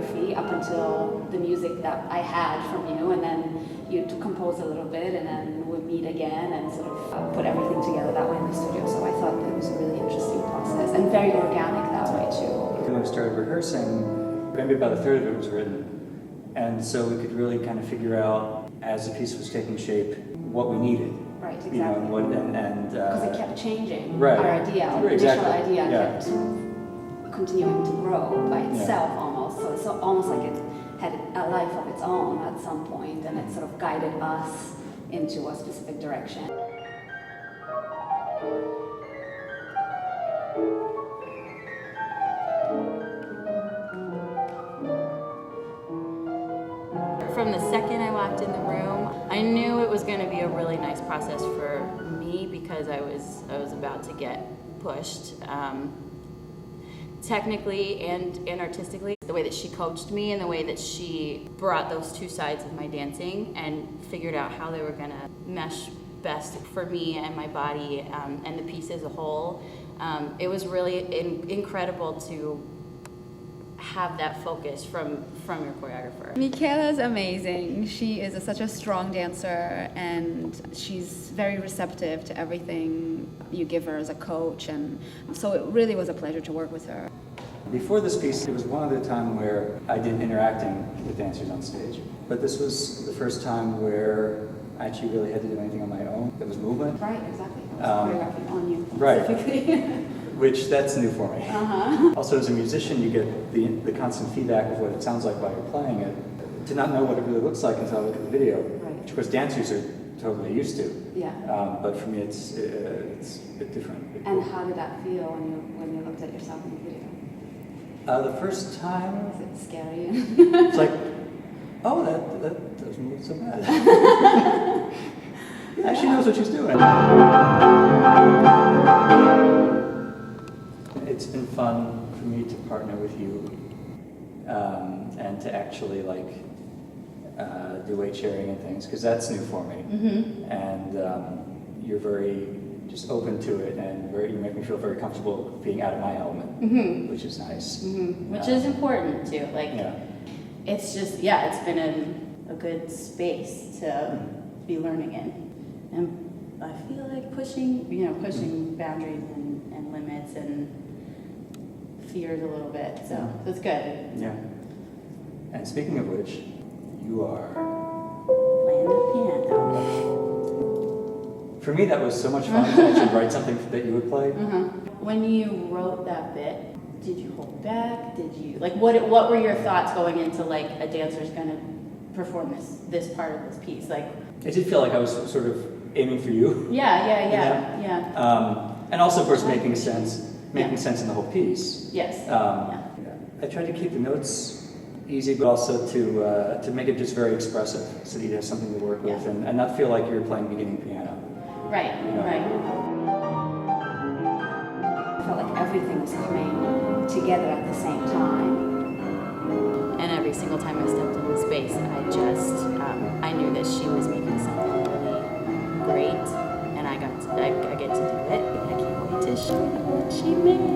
choreography up until the music that I had from you, and then you'd compose a little bit, and then we'd meet again and sort of put everything together that way in the studio. So I thought it was a really interesting process and very organic that way too. When we started rehearsing, maybe about a third of it was written, and so we could really kind of figure out, as the piece was taking shape, what we needed. Right, exactly. You know, and what, and because it kept changing. Right. Our idea, our Exactly. initial idea Yeah. kept continuing to grow by itself almost. So it's almost like it had a life of its own at some point, and it sort of guided us into a specific direction. From the second I walked in the room, I knew it was going to be a really nice process for me because I was about to get pushed. Technically and artistically, the way that she coached me and the way that she brought those two sides of my dancing and figured out how they were going to mesh best for me and my body and the piece as a whole. It was really incredible to have that focus from your choreographer. Michaela's amazing. She is such a strong dancer, and she's very receptive to everything you give her as a coach, and so it really was a pleasure to work with her. before this piece, it was one other time where I did interacting with dancers on stage. But this was the first time where I actually really had to do anything on my own. It was movement. Right, exactly. Choreographing on you Right. specifically. Which, that's new for me. Uh-huh. Also, as a musician, you get the constant feedback of what it sounds like while you're playing it. To not know what it really looks like until I look at the video, Right. which of course dancers are totally used to. Yeah. But for me, it's a bit different. And how did that feel when you looked at yourself in the video? The first time, Was it scary? it's like, oh, that doesn't look so bad. Yeah, she knows what she's doing. It's been fun for me to partner with you and to actually do weight sharing and things, because that's new for me. Mm-hmm. And you're very just open to it, and you make me feel very comfortable being out of my element, Mm-hmm. which is nice. Mm-hmm. Which is important too. Like, Yeah. it's just, it's been a good space to be learning in. And I feel like pushing boundaries and limits and fears a little bit. So it's good. Yeah. And speaking of which, you are... Playing the piano. For me, that was so much fun to actually write something that you would play. When you wrote that bit, did you hold back? Did you what were your thoughts going into like a dancer's gonna perform this part of this piece? Like, It did feel like I was sort of aiming for you. yeah. And also, of course, making sense in the whole piece. Yes. I tried to keep the notes easy, but also to make it just very expressive, so that you have something to work with, and not feel like you're playing beginning piano. Right. Right. I felt like everything was coming together at the same time. And every single time I stepped in the space, I knew that she was making something really great, and I get to do it. I can't wait to show you what she made.